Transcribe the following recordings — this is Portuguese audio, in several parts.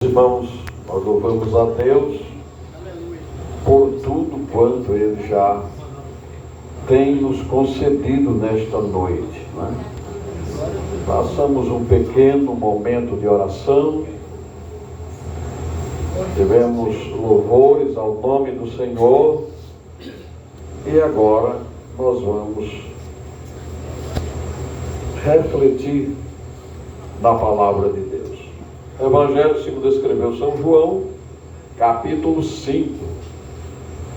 Irmãos, nós louvamos a Deus por tudo quanto Ele já tem nos concedido nesta noite, né? Passamos um pequeno momento de oração, tivemos louvores ao nome do Senhor e agora nós vamos refletir na palavra de Deus. Evangelho segundo escreveu São João, capítulo 5,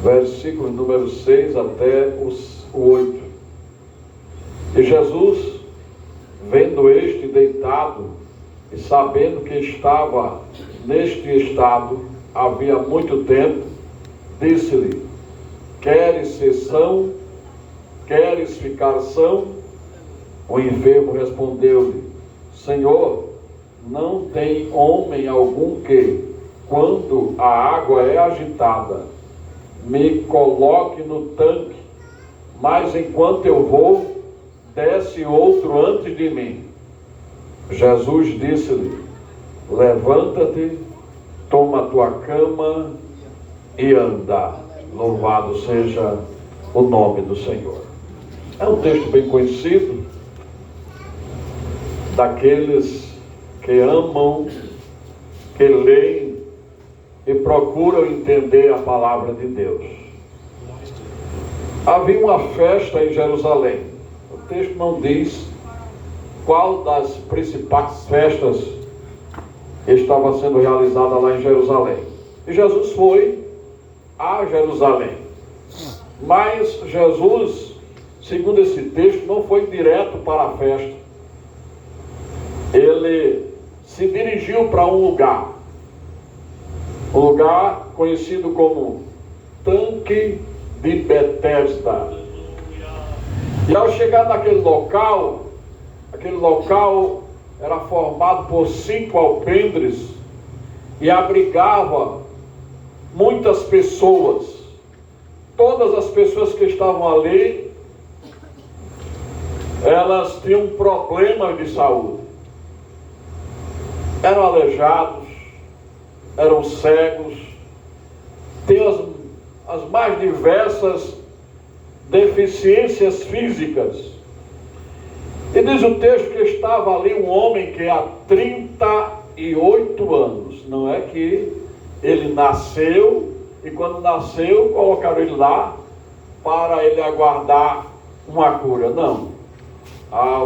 versículo número 6 até o 8. E Jesus, vendo este deitado e sabendo que estava neste estado havia muito tempo, disse-lhe: Queres ser são? Queres ficar são? O enfermo respondeu-lhe: Senhor, não tem homem algum que, quando a água é agitada, me coloque no tanque, mas enquanto eu vou, desce outro antes de mim. Jesus disse-lhe: Levanta-te, toma a tua cama e anda. Louvado seja o nome do Senhor. É um texto bem conhecido, daqueles que amam, que leem e procuram entender a palavra de Deus. Havia uma festa em Jerusalém. O texto não diz qual das principais festas estava sendo realizada lá em Jerusalém. E Jesus foi a Jerusalém. Mas Jesus, segundo esse texto, não foi direto para a festa. Ele se dirigiu para um lugar conhecido como Tanque de Betesda. E ao chegar naquele local era formado por 5 alpendres e abrigava muitas pessoas. Todas as pessoas que estavam ali, elas tinham problemas de saúde. Eram aleijados, eram cegos, tinham as mais diversas deficiências físicas. E diz o texto que estava ali um homem que há 38 anos, não é que ele nasceu e quando nasceu colocaram ele lá para ele aguardar uma cura, não.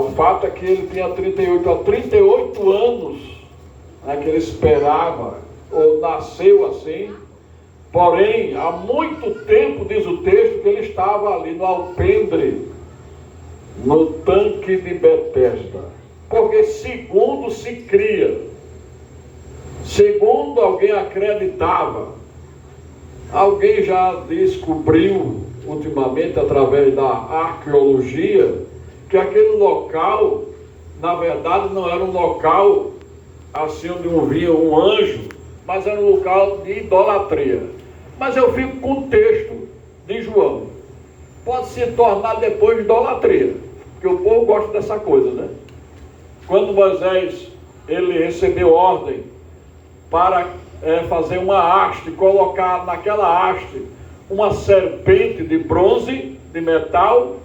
O fato é que ele tinha 38 anos, que ele esperava, ou nasceu assim, porém, há muito tempo, diz o texto, que ele estava ali no alpendre, no tanque de Betesda, porque segundo se cria, segundo alguém acreditava, alguém já descobriu ultimamente, através da arqueologia, que aquele local, na verdade, não era um local assim onde via um anjo, mas era um local de idolatria. Mas eu fico com o texto de João. Pode se tornar depois idolatria, porque o povo gosta dessa coisa, né? Quando Moisés, ele recebeu ordem para fazer uma haste, colocar naquela haste uma serpente de bronze, de metal,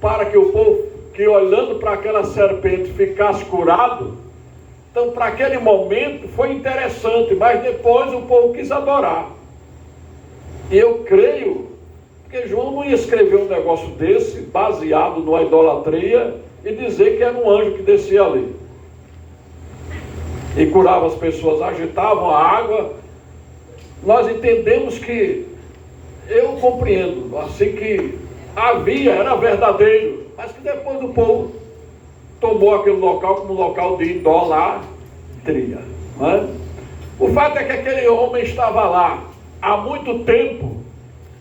para que o povo, que olhando para aquela serpente, ficasse curado. Então, para aquele momento foi interessante, mas depois o povo quis adorar. E eu creio, porque João não ia escrever um negócio desse, baseado numa idolatria, e dizer que era um anjo que descia ali. E curava as pessoas, agitavam a água. Nós entendemos que, eu compreendo, assim que era verdadeiro, mas que depois o povo tomou aquele local como local de idolatria, né? O fato é que aquele homem estava lá há muito tempo,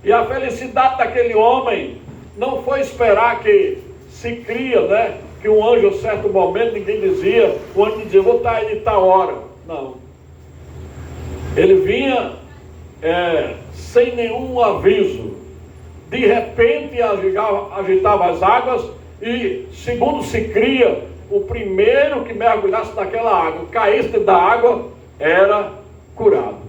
e a felicidade daquele homem não foi esperar que se cria, né? Que um anjo, a certo momento, ninguém dizia, o anjo dizia, vou estar aí de tal hora. Não. Ele vinha sem nenhum aviso. De repente agitava as águas e, segundo se cria, o primeiro que mergulhasse naquela água, caísse da água, era curado.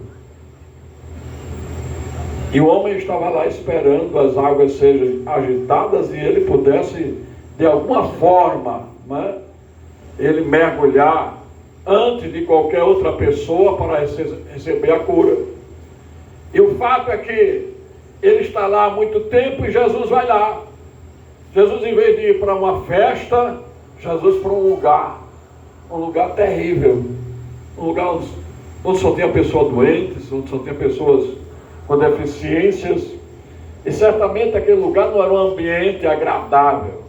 E o homem estava lá esperando as águas sejam agitadas e ele pudesse, de alguma forma, né, ele mergulhar antes de qualquer outra pessoa para receber a cura. E o fato é que ele está lá há muito tempo e Jesus vai lá. Jesus, em vez de ir para uma festa, Jesus para um lugar terrível, um lugar onde só tinha pessoas doentes, onde só tinha pessoas com deficiências, e certamente aquele lugar não era um ambiente agradável.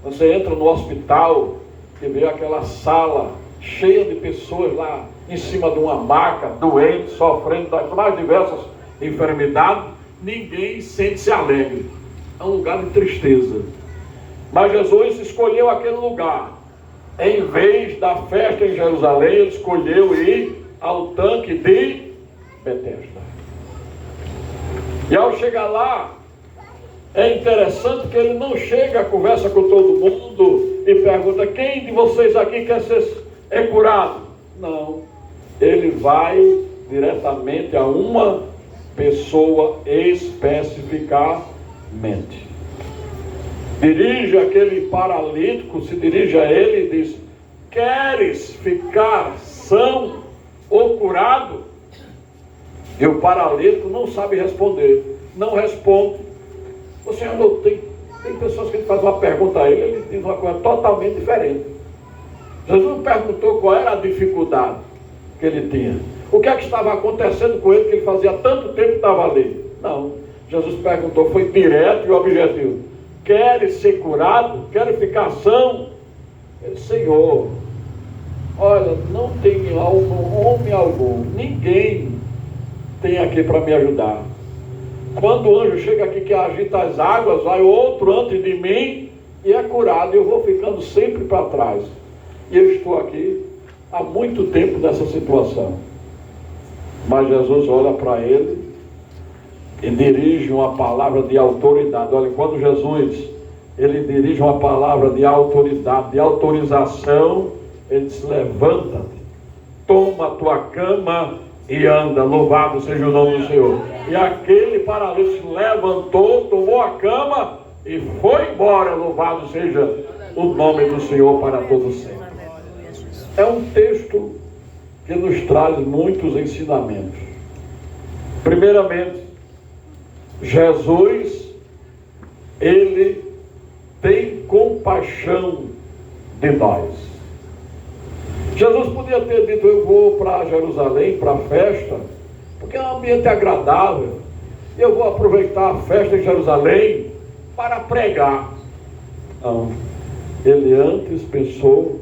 Você entra no hospital e vê aquela sala cheia de pessoas lá em cima de uma maca, doentes, sofrendo das mais diversas enfermidades, ninguém sente-se alegre. É um lugar de tristeza. Mas Jesus escolheu aquele lugar. Em vez da festa em Jerusalém, ele escolheu ir ao tanque de Betesda. E ao chegar lá, é interessante que ele não chega, conversa com todo mundo e pergunta: quem de vocês aqui quer ser curado? Não. Ele vai diretamente a uma pessoa especificamente. Dirige aquele paralítico, se dirige a ele e diz: queres ficar são ou curado? E o paralítico não sabe responder, não responde. Você andou, tem pessoas que fazem uma pergunta a ele diz uma coisa totalmente diferente. Jesus perguntou qual era a dificuldade que ele tinha. O que é que estava acontecendo com ele, que ele fazia tanto tempo que estava ali? Não. Jesus perguntou, foi direto e objetivo: queres ser curado? Queres ficar são? Ele: Senhor, olha, não tem homem algum, ninguém tem aqui para me ajudar. Quando o anjo chega aqui que agita as águas, vai outro antes de mim e é curado. Eu vou ficando sempre para trás. E eu estou aqui há muito tempo nessa situação. Mas Jesus olha para ele e dirige uma palavra de autoridade. Olha, quando Jesus ele dirige uma palavra de autoridade, de autorização, ele diz: levanta-te, toma a tua cama e anda. Louvado seja o nome do Senhor. E aquele paralítico levantou, tomou a cama e foi embora. Louvado seja o nome do Senhor para todos sempre. É um texto que nos traz muitos ensinamentos. Primeiramente, Jesus, ele tem compaixão de nós. Jesus podia ter dito: eu vou para Jerusalém, para a festa, porque é um ambiente agradável, eu vou aproveitar a festa em Jerusalém para pregar. Não, ele antes pensou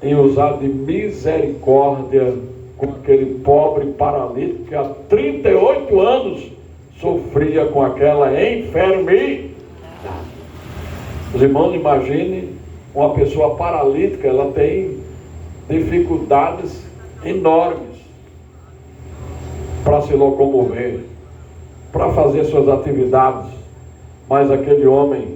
em usar de misericórdia com aquele pobre paralítico que há 38 anos sofria com aquela enfermidade. Os irmãos, imaginem uma pessoa paralítica, ela tem dificuldades enormes para se locomover, para fazer suas atividades, mas aquele homem,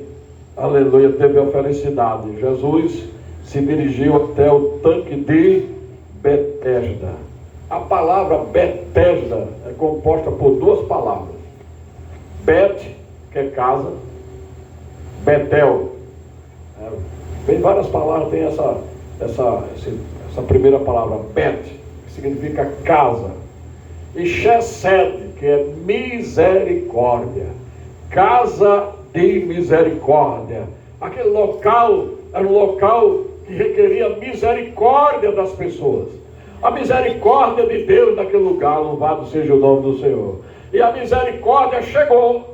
aleluia, teve a felicidade. Jesus se dirigiu até o tanque de Betesda. A palavra Betesda é composta por duas palavras: Bet, que é casa, Betel. Tem várias palavras, tem essa primeira palavra, Bet, que significa casa, e Chesed, que é misericórdia, casa de misericórdia. Aquele local era um local que requeria misericórdia das pessoas. A misericórdia de Deus naquele lugar, louvado seja o nome do Senhor. E a misericórdia chegou.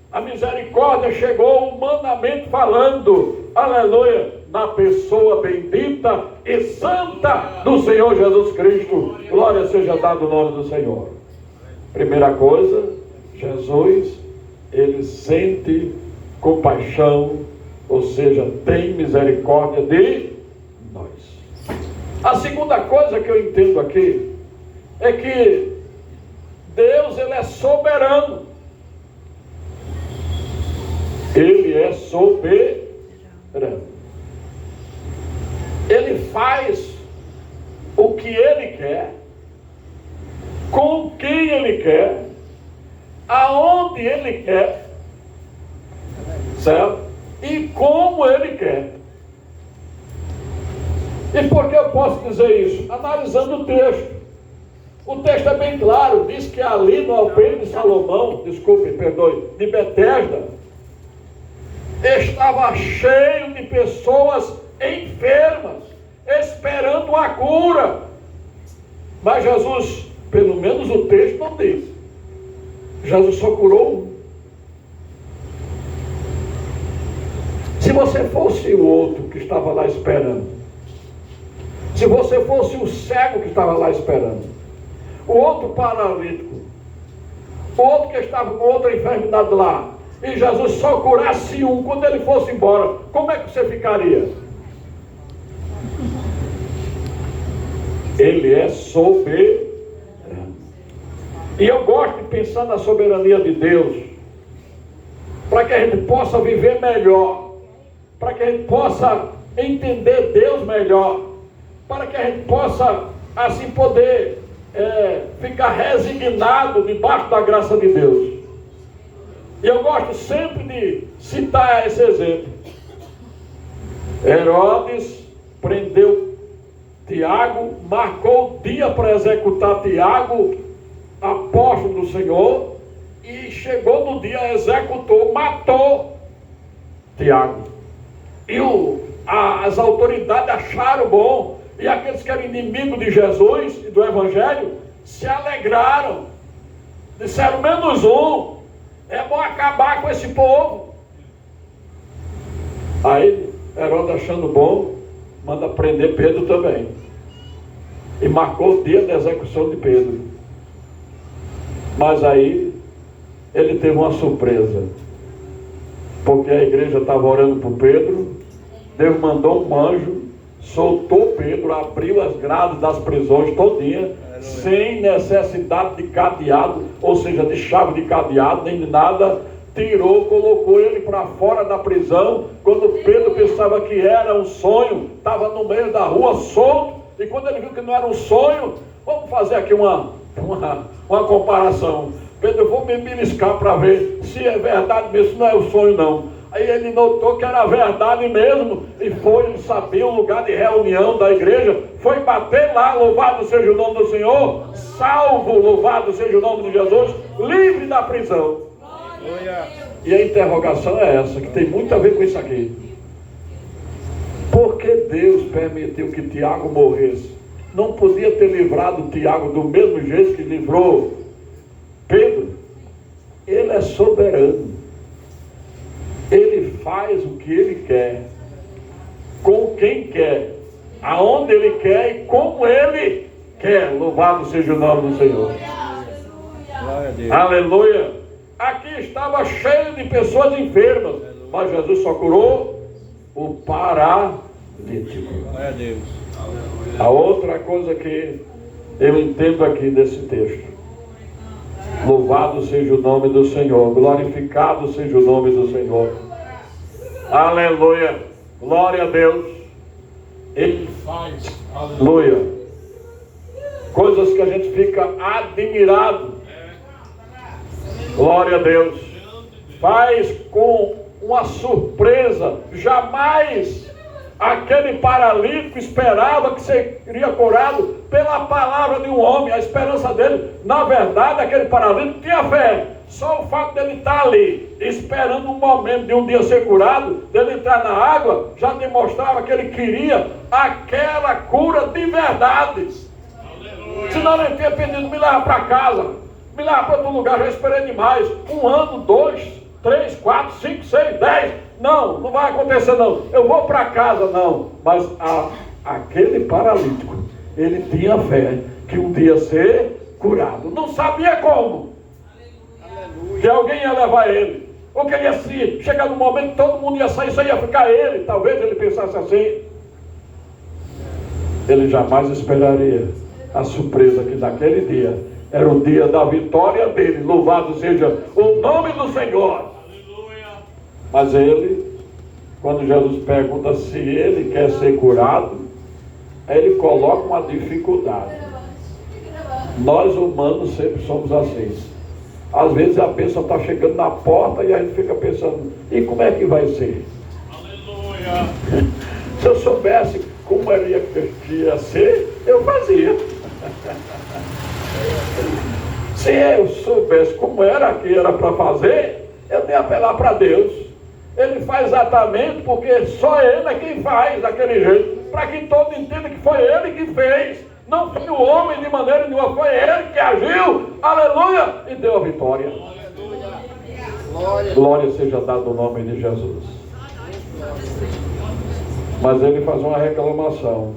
A misericórdia chegou humanamente falando, aleluia, na pessoa bendita e santa do Senhor Jesus Cristo. Glória seja dada o nome do Senhor. Primeira coisa, Jesus, ele sente compaixão, ou seja, tem misericórdia de nós. A segunda coisa que eu entendo aqui é que Deus, ele é soberano. Ele é soberano. Ele faz o que ele quer, quem Ele quer, aonde Ele quer, certo? E como Ele quer. E por que eu posso dizer isso? Analisando o texto. O texto é bem claro, diz que ali no alpendre de Salomão, de Betesda, estava cheio de pessoas enfermas, esperando a cura. Mas Jesus, pelo menos o texto não diz. Jesus só curou um. Se você fosse o outro que estava lá esperando, se você fosse o cego que estava lá esperando, o outro paralítico, o outro que estava com outra enfermidade lá, e Jesus só curasse um quando ele fosse embora, como é que você ficaria? Ele é soberano. E eu gosto de pensar na soberania de Deus, para que a gente possa viver melhor, para que a gente possa entender Deus melhor, para que a gente possa, assim, poder ficar resignado debaixo da graça de Deus. E eu gosto sempre de citar esse exemplo. Herodes prendeu Tiago, marcou o dia para executar Tiago, apóstolo do Senhor, e chegou no dia, executou, matou Tiago. E as autoridades acharam bom, e aqueles que eram inimigos de Jesus e do Evangelho se alegraram, disseram: menos um, é bom acabar com esse povo. Aí Herodes, achando bom, manda prender Pedro também, e marcou o dia da execução de Pedro. Mas aí ele teve uma surpresa, porque a igreja estava orando por Pedro. Deus mandou um anjo, soltou Pedro, abriu as grades das prisões todinha, sem necessidade de cadeado, ou seja, de chave de cadeado, nem de nada. Tirou, colocou ele para fora da prisão. Quando Pedro pensava que era um sonho, estava no meio da rua solto, e quando ele viu que não era um sonho, vamos fazer aqui uma comparação. Pedro, eu vou me beliscar para ver se é verdade mesmo, se não é um sonho não. Aí ele notou que era verdade mesmo, e foi, ele sabia o lugar de reunião da igreja, foi bater lá, louvado seja o nome do Senhor, salvo, louvado seja o nome de Jesus, livre da prisão. E a interrogação é essa, que tem muito a ver com isso aqui. Por que Deus permitiu que Tiago morresse? Não podia ter livrado Tiago do mesmo jeito que livrou Pedro? Ele é soberano. Ele faz o que Ele quer, com quem quer, aonde Ele quer e como Ele quer. Louvado seja o nome do Senhor. Aleluia. Aqui estava cheio de pessoas enfermas, mas Jesus só curou o paralítico. Glória a Deus. A outra coisa que eu entendo aqui desse texto: louvado seja o nome do Senhor, glorificado seja o nome do Senhor. Aleluia, glória a Deus. Ele faz, aleluia, coisas que a gente fica admirado. Glória a Deus. Faz com uma surpresa. Jamais aquele paralítico esperava que seria curado pela palavra de um homem. A esperança dele, na verdade, aquele paralítico tinha fé. Só o fato dele estar ali, esperando um momento de um dia ser curado, dele entrar na água, já demonstrava que ele queria aquela cura de verdade. Senão ele tinha pedido: me leva para casa, me leva para outro lugar, já esperei demais. 1 ano, 2, 3, 4, 5, 6, 10. Não, não vai acontecer não. Eu vou para casa, não. Mas aquele paralítico, ele tinha fé que um dia ser curado. Não sabia como. Aleluia. Que alguém ia levar ele. Ou que ele ia chegar no momento que todo mundo ia sair, só ia ficar ele. Talvez ele pensasse assim. Ele jamais esperaria a surpresa que naquele dia era o dia da vitória dele. Louvado seja o nome do Senhor. Aleluia. Mas ele, quando Jesus pergunta se ele quer ser curado, ele coloca uma dificuldade. Nós humanos sempre somos assim. Às vezes a bênção está chegando na porta e a gente fica pensando, e como é que vai ser? Aleluia! Se eu soubesse como ia ser, eu fazia. Se eu soubesse como era que era para fazer, eu tenho que apelar para Deus. Ele faz exatamente porque só Ele é quem faz daquele jeito, para que todos entendam que foi Ele que fez. Não foi o homem de maneira nenhuma, foi Ele que agiu, aleluia, e deu a vitória. Glória seja dada no nome de Jesus. Mas ele faz uma reclamação.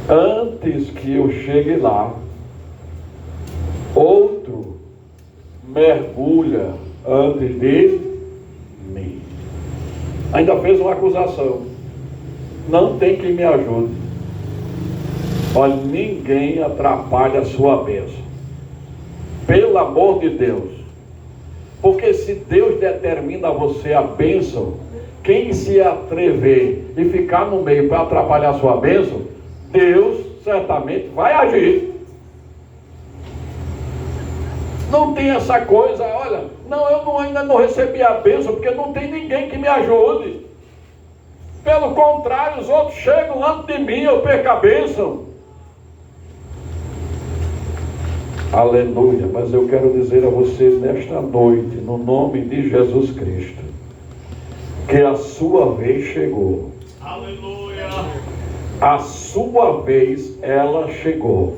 Antes que eu chegue lá, outro mergulha antes de mim. Ainda fez uma acusação. Não tem quem me ajude. Olha, ninguém atrapalha a sua bênção. Pelo amor de Deus. Porque se Deus determina a você a bênção, quem se atrever e ficar no meio para atrapalhar a sua bênção, Deus certamente vai agir. Não tem essa coisa, olha, não, eu ainda não recebi a bênção, porque não tem ninguém que me ajude. Pelo contrário, os outros chegam antes de mim, eu perco a bênção. Aleluia, mas eu quero dizer a você nesta noite, no nome de Jesus Cristo, que a sua vez chegou. Aleluia. A sua vez, ela chegou.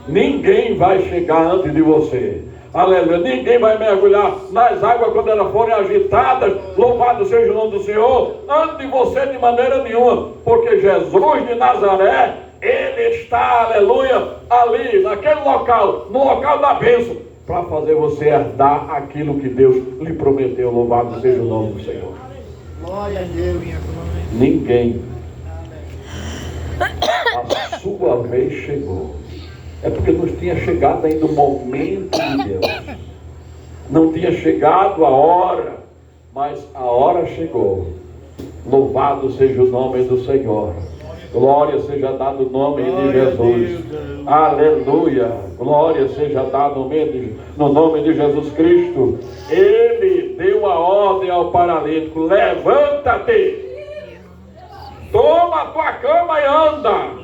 Ninguém vai chegar antes de você. Aleluia. Ninguém vai mergulhar nas águas quando elas forem agitadas. Louvado seja o nome do Senhor. Antes de você de maneira nenhuma. Porque Jesus de Nazaré, Ele está, aleluia, ali, naquele local, no local da bênção, para fazer você herdar aquilo que Deus lhe prometeu. Louvado seja o nome do Senhor. Glória a Deus. Ninguém. A sua vez chegou. É porque não tinha chegado ainda o momento de Deus. Não tinha chegado a hora, mas a hora chegou. Louvado seja o nome do Senhor. Glória seja dado no nome de Jesus. Aleluia. Glória seja dado no nome de Jesus Cristo. Ele deu a ordem ao paralítico: levanta-te, toma a tua cama e anda.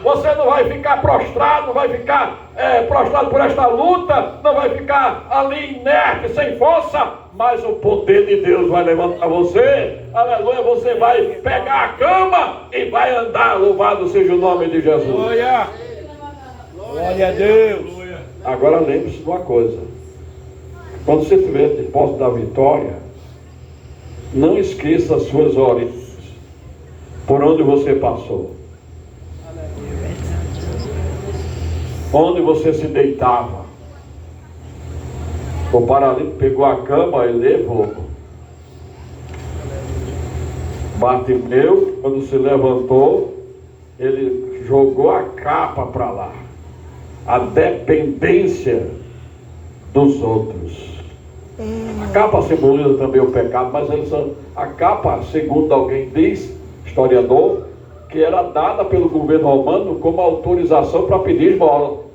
Você não vai ficar prostrado, não vai ficar prostrado por esta luta, não vai ficar ali inerte, sem força, mas o poder de Deus vai levantar você. Aleluia, você vai pegar a cama e vai andar. Louvado seja o nome de Jesus. Glória. Glória a Deus. Agora lembre-se de uma coisa: quando você estiver de posse da vitória, não esqueça as suas origens, por onde você passou, onde você se deitava. O paralítico pegou a cama e levou. Bartimeu, quando se levantou, ele jogou a capa para lá. A dependência dos outros. A capa simboliza também o pecado, mas a capa, segundo alguém diz, historiador, que era dada pelo governo romano como autorização para pedir esmola.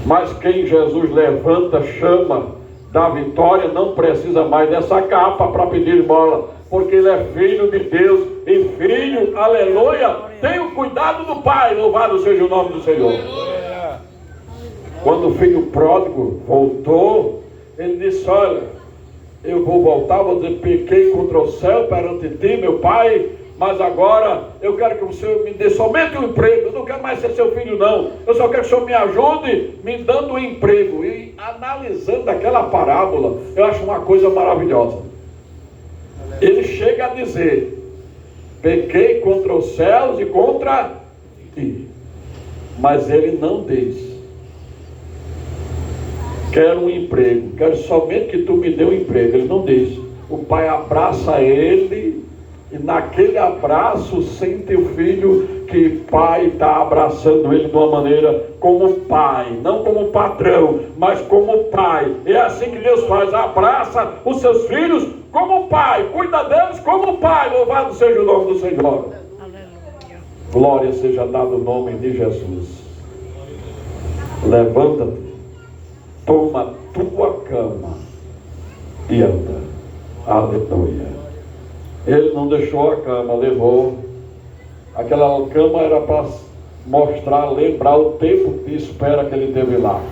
Mas quem Jesus levanta, chama, dá vitória, não precisa mais dessa capa para pedir esmola, porque ele é filho de Deus, e filho, aleluia, tem o cuidado do Pai. Louvado seja o nome do Senhor. Quando o filho pródigo voltou, ele disse: olha, eu vou voltar, vou dizer, pequei contra o céu perante ti, meu Pai, mas agora eu quero que o Senhor me dê somente um emprego. Eu não quero mais ser seu filho, não. Eu só quero que o Senhor me ajude me dando um emprego. E analisando aquela parábola, eu acho uma coisa maravilhosa. Ele chega a dizer: pequei contra os céus e contra ti. Mas ele não diz: quero um emprego, quero somente que tu me dê um emprego. Ele não diz. O pai abraça ele, e naquele abraço sente o filho que o pai está abraçando ele de uma maneira como pai, não como patrão, mas como pai. É assim que Deus faz: abraça os seus filhos como pai, cuida deles como pai. Louvado seja o nome do Senhor. Aleluia. Glória seja dado o nome de Jesus. Levanta-te, toma tua cama e anda. Aleluia. Ele não deixou a cama, levou. Aquela cama era para mostrar, lembrar o tempo de espera que ele teve lá,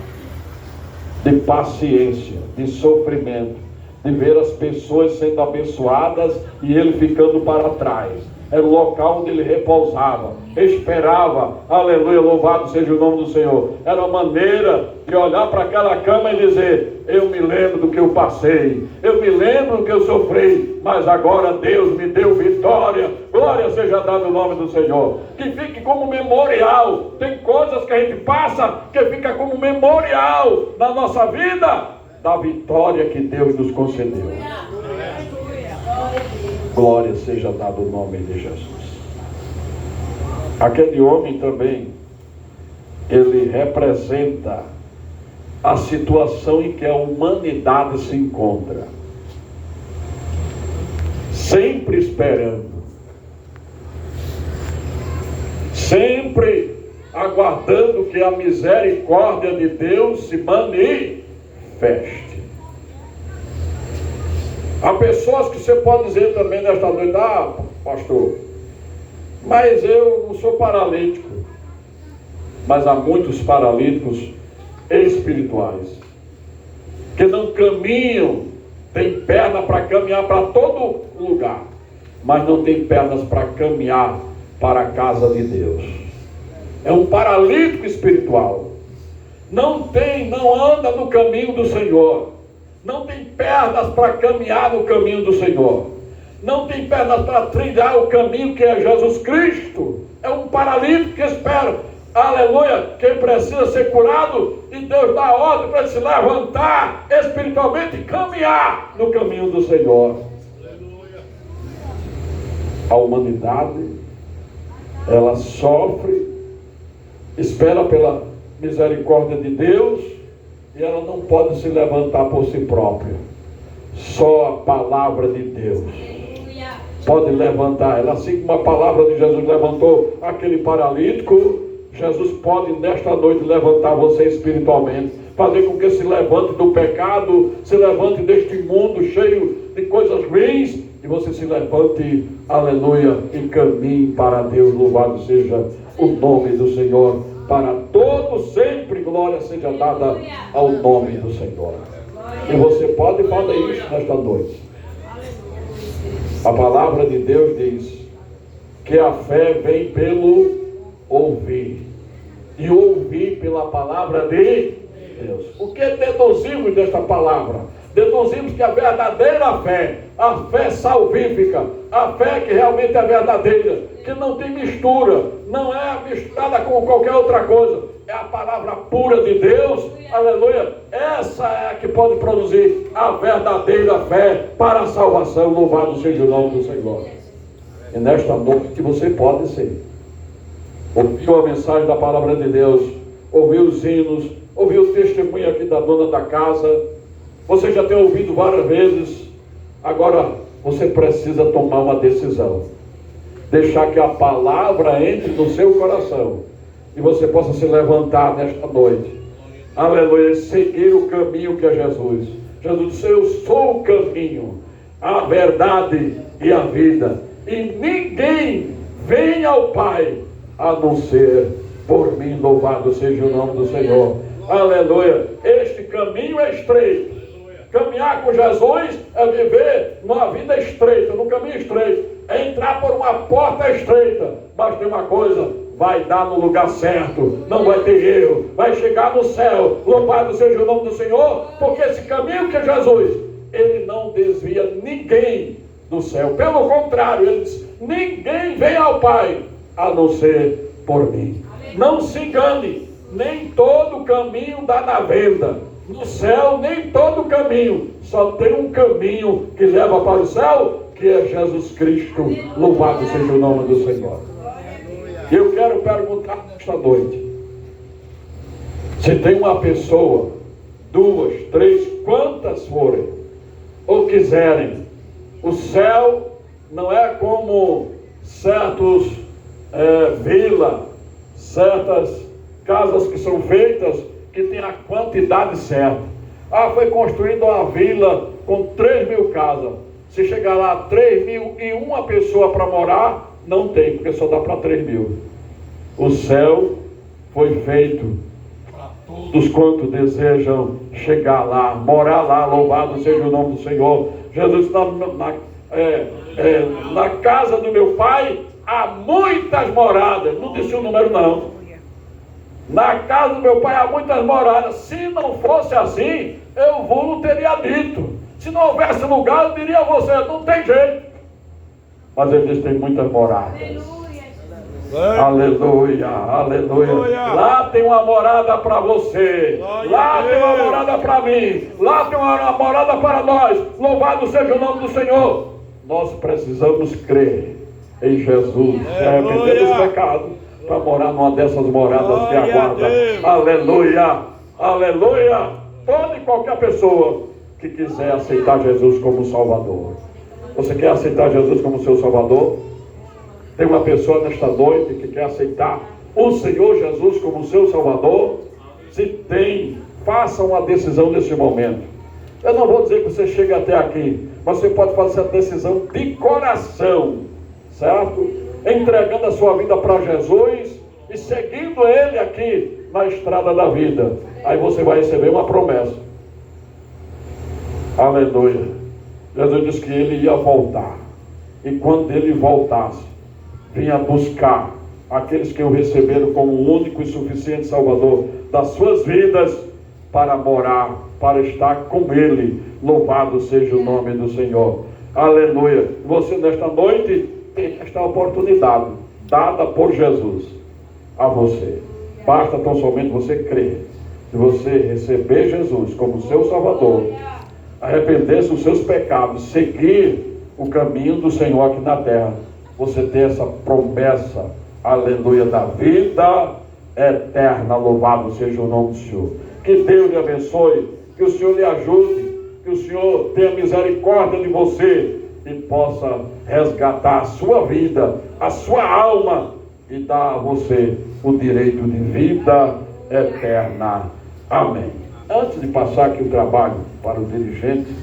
de paciência, de sofrimento, de ver as pessoas sendo abençoadas e ele ficando para trás. Era o local onde ele repousava, esperava. Aleluia, louvado seja o nome do Senhor. Era uma maneira de olhar para aquela cama e dizer: eu me lembro do que eu passei, eu me lembro do que eu sofri, mas agora Deus me deu vitória. Glória seja dado o nome do Senhor. Que fique como memorial. Tem coisas que a gente passa que fica como memorial na nossa vida da vitória que Deus nos concedeu. Glória seja dado o nome de Jesus. Aquele homem também, ele representa a situação em que a humanidade se encontra, sempre esperando, sempre aguardando que a misericórdia de Deus se manifeste. Há pessoas que você pode dizer também nesta noite: ah, pastor, mas eu não sou paralítico. Mas há muitos paralíticos espirituais que não caminham, tem perna para caminhar para todo lugar, mas não tem pernas para caminhar para a casa de Deus. É um paralítico espiritual. Não anda no caminho do Senhor. Não tem pernas para caminhar no caminho do Senhor. Não tem pernas para trilhar o caminho que é Jesus Cristo. É um paralítico que espera, aleluia, que precisa ser curado, e Deus dá ordem para ele se levantar espiritualmente e caminhar no caminho do Senhor. A humanidade, ela sofre, espera pela misericórdia de Deus, e ela não pode se levantar por si própria. Só a palavra de Deus pode levantar ela. Assim como a palavra de Jesus levantou aquele paralítico, Jesus pode nesta noite levantar você espiritualmente, fazer com que se levante do pecado, se levante deste mundo cheio de coisas ruins, e você se levante, aleluia, e caminhe para Deus. Louvado seja o nome do Senhor para todos sempre. Glória seja dada ao nome do Senhor. E você pode fazer isso nesta noite. A palavra de Deus diz que a fé vem pelo ouvir, e ouvir pela palavra de Deus. O que deduzimos desta palavra? Deduzimos que a verdadeira fé, a fé salvífica, a fé que realmente é verdadeira, que não tem mistura, não é misturada com qualquer outra coisa, é a palavra pura de Deus, aleluia. Essa é a que pode produzir a verdadeira fé para a salvação. Louvado seja o nome do Senhor. E nesta noite você pode ser. Ouviu a mensagem da palavra de Deus, ouviu os hinos, ouviu o testemunho aqui da dona da casa, você já tem ouvido várias vezes. Agora você precisa tomar uma decisão, deixar que a palavra entre no seu coração, e você possa se levantar nesta noite, aleluia, e seguir o caminho que é Jesus. Jesus disse: eu sou o caminho, a verdade e a vida, e ninguém vem ao Pai a não ser por mim. Louvado seja o nome do Senhor. Aleluia. Este caminho é estreito. Caminhar com Jesus é viver numa vida estreita, num caminho estreito, é entrar por uma porta estreita. Mas tem uma coisa: vai dar no lugar certo, não vai ter erro, vai chegar no céu. Louvado seja o nome do Senhor, porque esse caminho que é Jesus, ele não desvia ninguém do céu. Pelo contrário, ele diz: ninguém vem ao Pai a não ser por mim. Não se engane, nem todo caminho dá na venda. No céu, nem todo caminho, só tem um caminho que leva para o céu, que é Jesus Cristo. Louvado seja o nome do Senhor. Eu quero perguntar nesta noite: se tem uma pessoa, duas, três, quantas forem, ou quiserem, o céu não é como certos vila, certas casas que são feitas, que tem a quantidade certa. Foi construída uma vila com 3.000 casas. Se chegar lá 3.001 pessoa para morar, não tem, porque só dá para 3.000. O céu foi feito para todos quantos desejam chegar lá, morar lá. Louvado seja o nome do Senhor. Jesus está na casa do meu Pai há muitas moradas. Não disse o número não. Na casa do meu Pai há muitas moradas. Se não fosse assim, eu não teria dito. Se não houvesse lugar, eu diria a você, não tem jeito. Mas ele diz, tem muitas moradas. Aleluia, aleluia. Lá tem uma morada para você. Lá tem uma morada para mim. Lá tem uma morada para nós. Louvado seja o nome do Senhor. Nós precisamos crer em Jesus, arrepender dos pecados, para morar numa dessas moradas que aguarda. Aleluia, aleluia. Toda e qualquer pessoa que quiser aceitar Jesus como Salvador. Você quer aceitar Jesus como seu Salvador? Tem uma pessoa nesta noite que quer aceitar o Senhor Jesus como seu Salvador? Se tem, faça uma decisão nesse momento. Eu não vou dizer que você chegue até aqui, mas você pode fazer a decisão de coração, certo? Entregando a sua vida para Jesus e seguindo Ele aqui na estrada da vida. Aí você vai receber uma promessa. Aleluia. Jesus disse que Ele ia voltar. E quando Ele voltasse, vinha buscar aqueles que o receberam como o único e suficiente Salvador das suas vidas, para morar, para estar com Ele. Louvado seja o nome do Senhor. Aleluia. Você nesta noite tem esta oportunidade dada por Jesus a você. Basta tão somente você crer. Se você receber Jesus como seu Salvador, arrepender-se dos seus pecados, seguir o caminho do Senhor aqui na terra, você tem essa promessa, aleluia, da vida eterna. Louvado seja o nome do Senhor. Que Deus lhe abençoe, que o Senhor lhe ajude, que o Senhor tenha misericórdia de você e possa resgatar a sua vida, a sua alma, e dar a você o direito de vida eterna. Amém. Antes de passar aqui o trabalho para o dirigente,